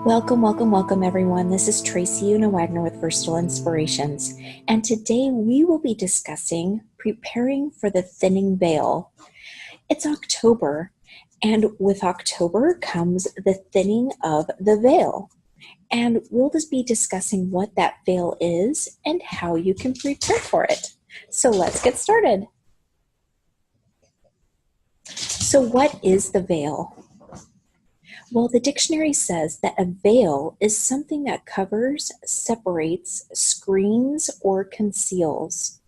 Welcome, welcome, welcome, everyone. This is Tracy Una Wagner with Versatile Inspirations, and today we will be discussing preparing for the thinning veil. It's October, and with October comes the thinning of the veil, and we'll just be discussing what that veil is and how you can prepare for it. So let's get started. So what is the veil? Well, the dictionary says that a veil is something that covers, separates, screens, or conceals.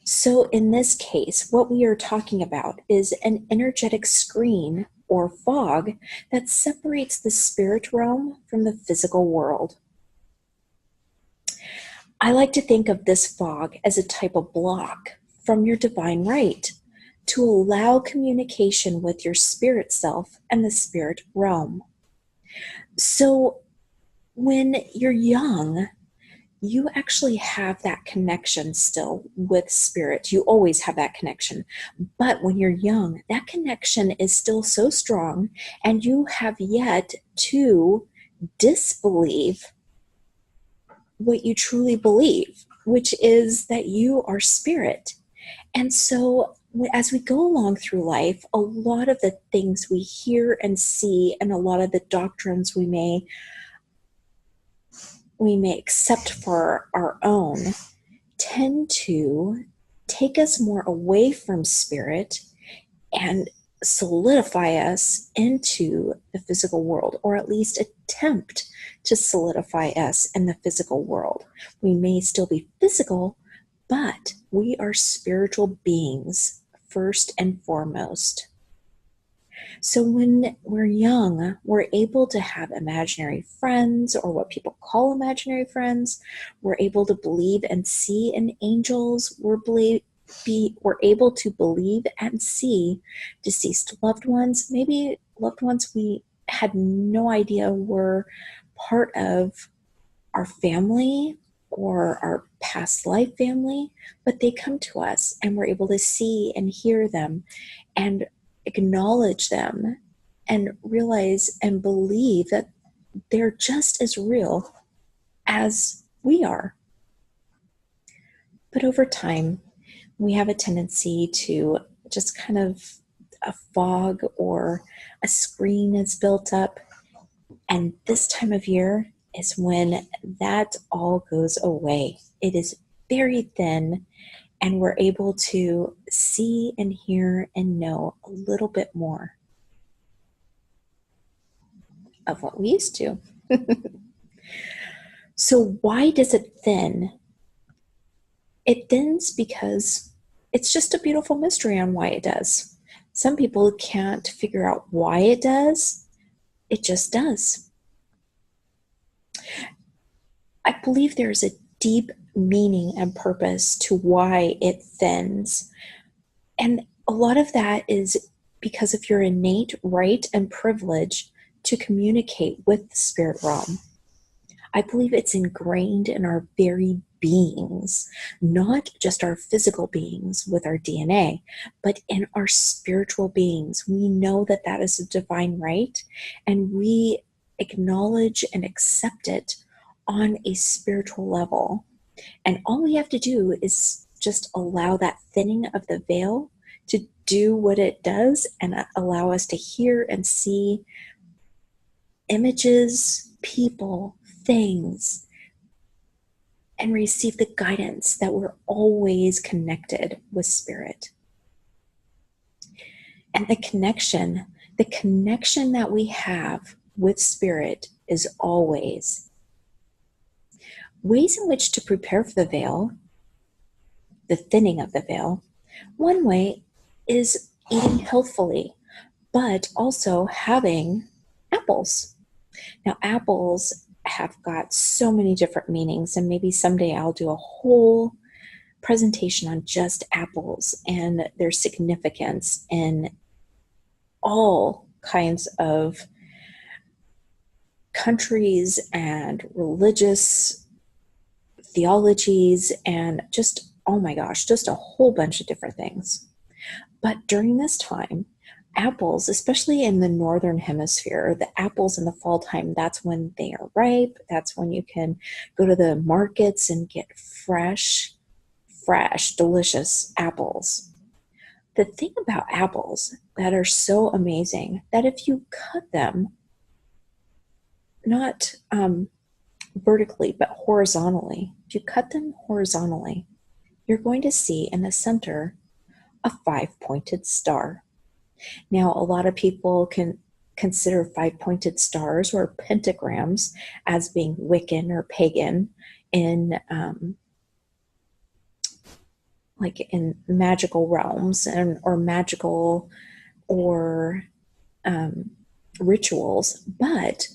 So in this case, what we are talking about is an energetic screen or fog that separates the spirit realm from the physical world. I like to think of this fog as a type of block from your divine right, to allow communication with your spirit self and the spirit realm. So when you're young, you actually have that connection still with spirit. You always have that connection. But when you're young, that connection is still so strong, and you have yet to disbelieve what you truly believe, which is that you are spirit. And so as we go along through life, a lot of the things we hear and see, and a lot of the doctrines we may accept for our own, tend to take us more away from spirit and solidify us into the physical world, or at least attempt to solidify us in the physical world. We may still be physical, but we are spiritual beings first and foremost. So when we're young, we're able to have imaginary friends, or what people call imaginary friends. We're able to believe and see in angels. We're able to believe and see deceased loved ones, maybe loved ones we had no idea were part of our family or our past life family, but they come to us and we're able to see and hear them and acknowledge them and realize and believe that they're just as real as we are. But over time, we have a tendency to just kind of a fog or a screen is built up, and this time of year is when that all goes away. It is very thin, and we're able to see and hear and know a little bit more of what we used to. So why does it thin? It thins because it's just a beautiful mystery on why it does. Some people can't figure out why it does. It just does. I believe there's a deep meaning and purpose to why it thins. And a lot of that is because of your innate right and privilege to communicate with the spirit realm. I believe it's ingrained in our very beings, not just our physical beings with our DNA, but in our spiritual beings. We know that that is a divine right, and we acknowledge and accept it on a spiritual level. And all we have to do is just allow that thinning of the veil to do what it does and allow us to hear and see images, people, things, and receive the guidance that we're always connected with spirit. And the connection that we have with spirit is always ways in which to prepare for the veil, the thinning of the veil. One way is eating healthfully, but also having apples. Now, apples have got so many different meanings, and maybe someday I'll do a whole presentation on just apples and their significance in all kinds of countries and religious theologies, and just, oh my gosh, just a whole bunch of different things. But during this time, apples, especially in the northern hemisphere, the apples in the fall time, that's when they are ripe. That's when you can go to the markets and get fresh, delicious apples. The thing about apples that are so amazing that if you cut them, not vertically, but horizontally, if you cut them horizontally, you're going to see in the center a 5-pointed star. Now, a lot of people can consider 5-pointed stars or pentagrams as being Wiccan or pagan in like in magical realms or magical or rituals. But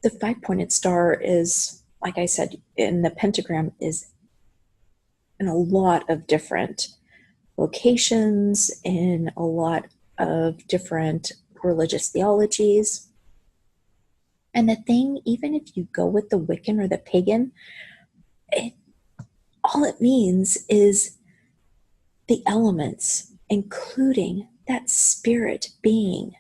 the 5-pointed star is, like I said, in the pentagram is in a lot of different locations, in a lot of different religious theologies. And the thing, even if you go with the Wiccan or the pagan, all it means is the elements, including that spirit being.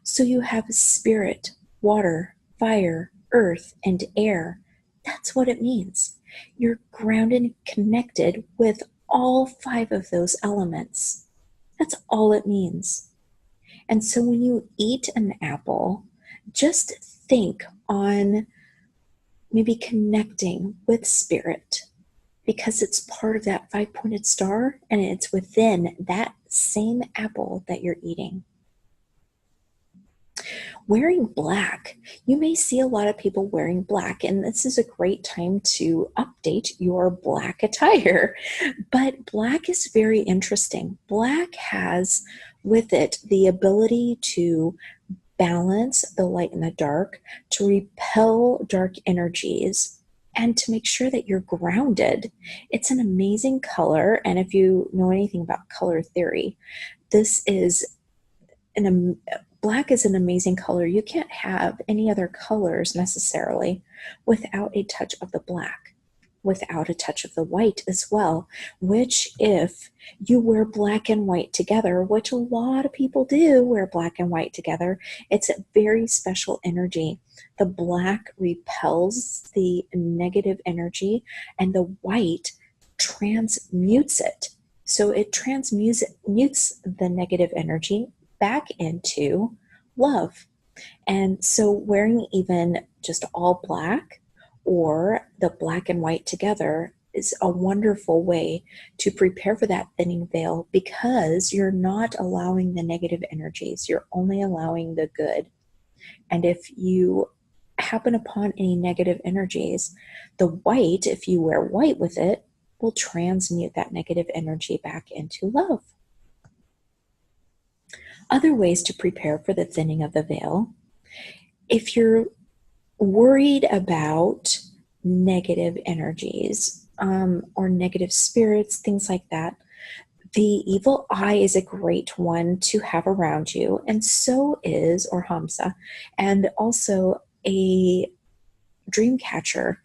So you have spirit, water, fire, earth, and air. That's what it means. You're grounded and connected with all 5 of those elements. That's all it means. And so when you eat an apple, just think on maybe connecting with spirit, because it's part of that 5-pointed star and it's within that same apple that you're eating. Wearing black. You may see a lot of people wearing black, and this is a great time to update your black attire. But black is very interesting. Black has with it the ability to balance the light and the dark, to repel dark energies, and to make sure that you're grounded. It's an amazing color, and if you know anything about color theory, this is black is an amazing color. You can't have any other colors necessarily without a touch of the black, without a touch of the white as well, which if you wear black and white together, which a lot of people do wear black and white together, it's a very special energy. The black repels the negative energy and the white transmutes it. So it transmutes the negative energy back into love. And so wearing even just all black or the black and white together is a wonderful way to prepare for that thinning veil, because you're not allowing the negative energies, you're only allowing the good. And if you happen upon any negative energies, the white, if you wear white with it, will transmute that negative energy back into love. Other ways to prepare for the thinning of the veil. If you're worried about negative energies or negative spirits, things like that, the evil eye is a great one to have around you, and so is, or Hamsa, and also a dream catcher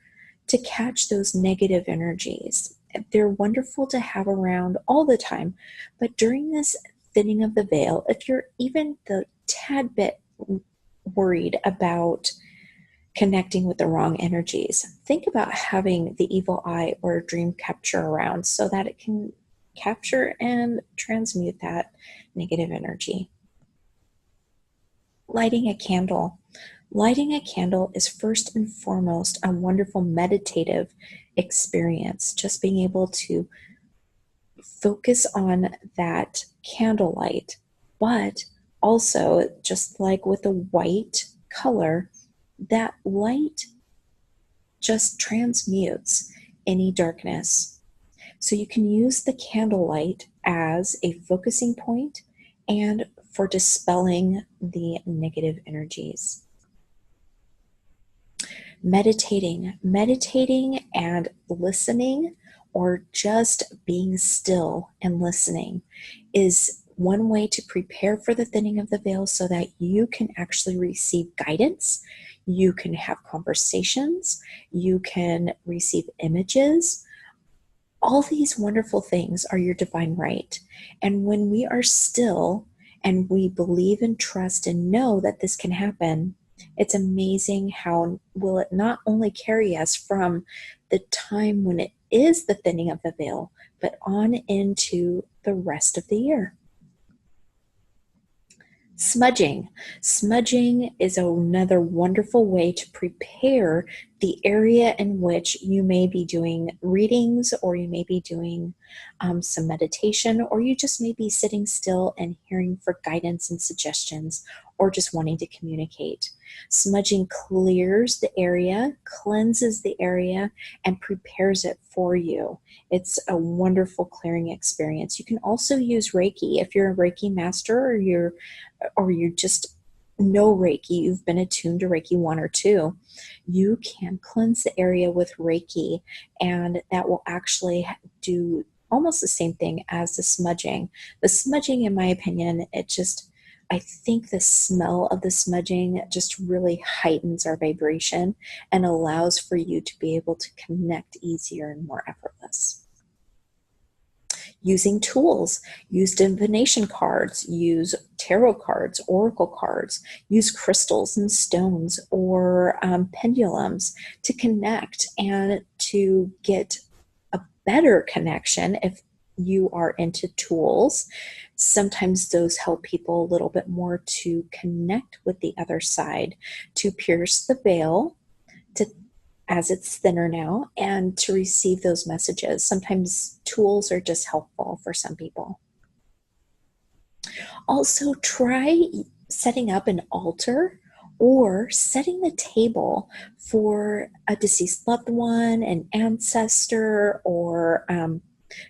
to catch those negative energies. They're wonderful to have around all the time, but during this thinning of the veil, if you're even the tad bit worried about connecting with the wrong energies, think about having the evil eye or dream capture around so that it can capture and transmute that negative energy. Lighting a candle. Lighting a candle is first and foremost a wonderful meditative experience. Just being able to focus on that candlelight, but also, just like with the white color, that light just transmutes any darkness. So you can use the candlelight as a focusing point and for dispelling the negative energies. Meditating and listening, or just being still and listening, is one way to prepare for the thinning of the veil so that you can actually receive guidance. You can have conversations, you can receive images. All these wonderful things are your divine right. And when we are still and we believe and trust and know that this can happen, it's amazing how will it not only carry us from the time when it is the thinning of the veil, but on into the rest of the year. Smudging. Smudging is another wonderful way to prepare the area in which you may be doing readings, or you may be doing some meditation, or you just may be sitting still and hearing for guidance and suggestions, or just wanting to communicate. Smudging clears the area, cleanses the area, and prepares it for you. It's a wonderful clearing experience. You can also use Reiki if you're a Reiki master, or you just know Reiki, you've been attuned to Reiki 1 or 2, you can cleanse the area with Reiki, and that will actually do almost the same thing as the smudging. The smudging, in my opinion, I think the smell of the smudging just really heightens our vibration and allows for you to be able to connect easier and more effortless. Using tools, use divination cards, use tarot cards, oracle cards, use crystals and stones, or pendulums to connect and to get a better connection. If you are into tools, sometimes those help people a little bit more to connect with the other side, to pierce the veil, as it's thinner now, and to receive those messages. Sometimes tools are just helpful for some people. Also, try setting up an altar or setting the table for a deceased loved one, an ancestor, or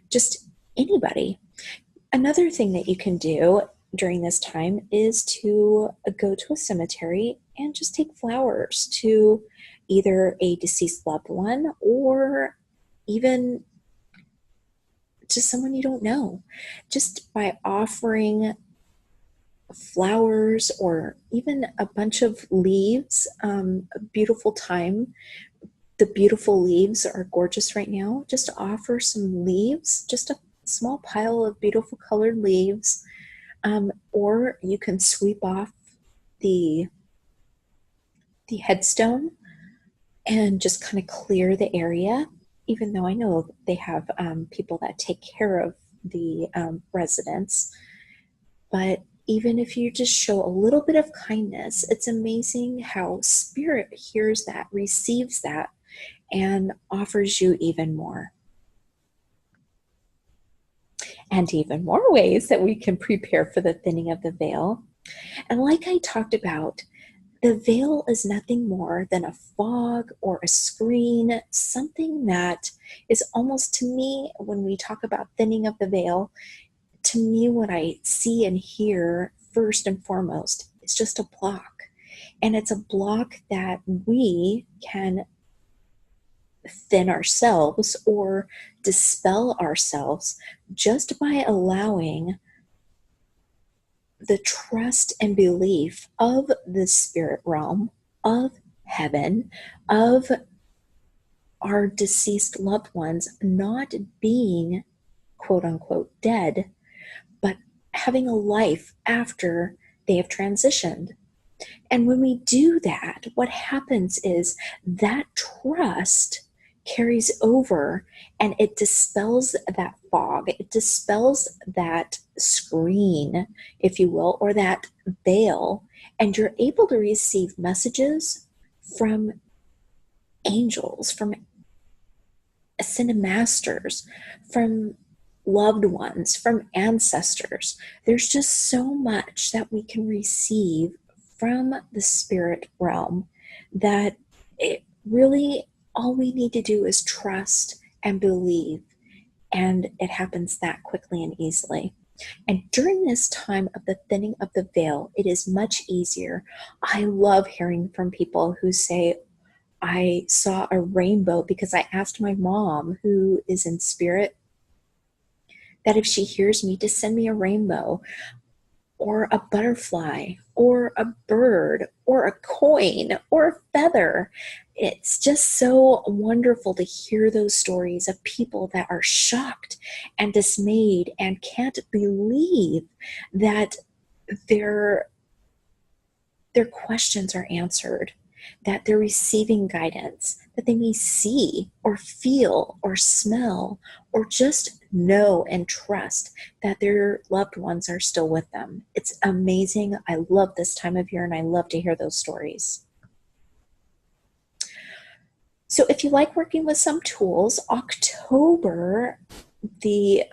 just anybody. Another thing that you can do during this time is to go to a cemetery and just take flowers to either a deceased loved one or even just someone you don't know. Just by offering flowers or even a bunch of leaves, a beautiful time. The beautiful leaves are gorgeous right now. Just offer some leaves, just a small pile of beautiful colored leaves, or you can sweep off the headstone and just kind of clear the area, even though I know they have people that take care of the residents. But even if you just show a little bit of kindness, it's amazing how spirit hears that, receives that, and offers you even more. And even more ways that we can prepare for the thinning of the veil. And like I talked about, the veil is nothing more than a fog or a screen, something that is almost, to me, when we talk about thinning of the veil, to me, what I see and hear first and foremost is just a block. And it's a block that we can thin ourselves or dispel ourselves just by allowing the trust and belief of the spirit realm, of heaven, of our deceased loved ones not being quote unquote dead, but having a life after they have transitioned. And when we do that, what happens is that trust carries over and it dispels that fog. It dispels that screen, if you will, or that veil. And you're able to receive messages from angels, from ascended masters, from loved ones, from ancestors. There's just so much that we can receive from the spirit realm that it really, all we need to do is trust and believe, and it happens that quickly and easily. And during this time of the thinning of the veil, it is much easier. I love hearing from people who say, I saw a rainbow because I asked my mom, who is in spirit, that if she hears me, to send me a rainbow or a butterfly or a bird or a coin or a feather. It's just so wonderful to hear those stories of people that are shocked and dismayed and can't believe that their questions are answered, that they're receiving guidance, that they may see or feel or smell or just know and trust that their loved ones are still with them. It's amazing. I love this time of year and I love to hear those stories. So if you like working with some tools, October, the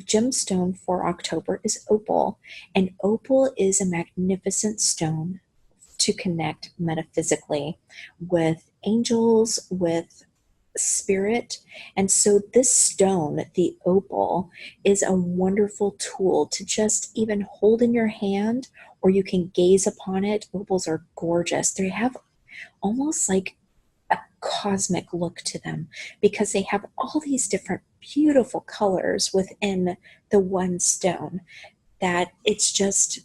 gemstone for October is opal, and opal is a magnificent stone to connect metaphysically with angels, with spirit. And so this stone, the opal, is a wonderful tool to just even hold in your hand, or you can gaze upon it. Opals are gorgeous. They have almost like a cosmic look to them because they have all these different beautiful colors within the one stone, that it's just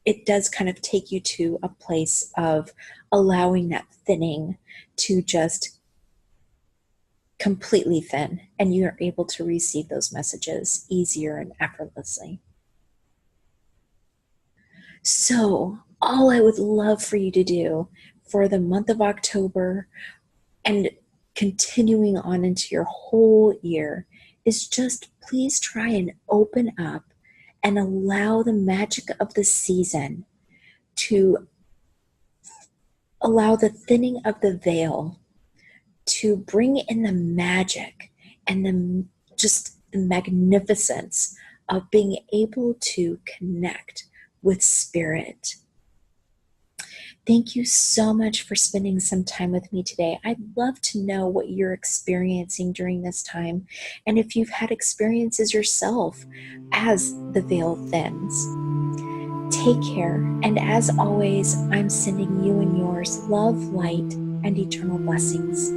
it does kind of take you to a place of allowing that thinning to just completely thin, and you're able to receive those messages easier and effortlessly. So all I would love for you to do for the month of October and continuing on into your whole year is just please try and open up and allow the magic of the season to allow the thinning of the veil to bring in the magic and the just the magnificence of being able to connect with spirit. Thank you so much for spending some time with me today. I'd love to know what you're experiencing during this time, and if you've had experiences yourself as the veil thins. Take care, and as always, I'm sending you and yours love, light, and eternal blessings.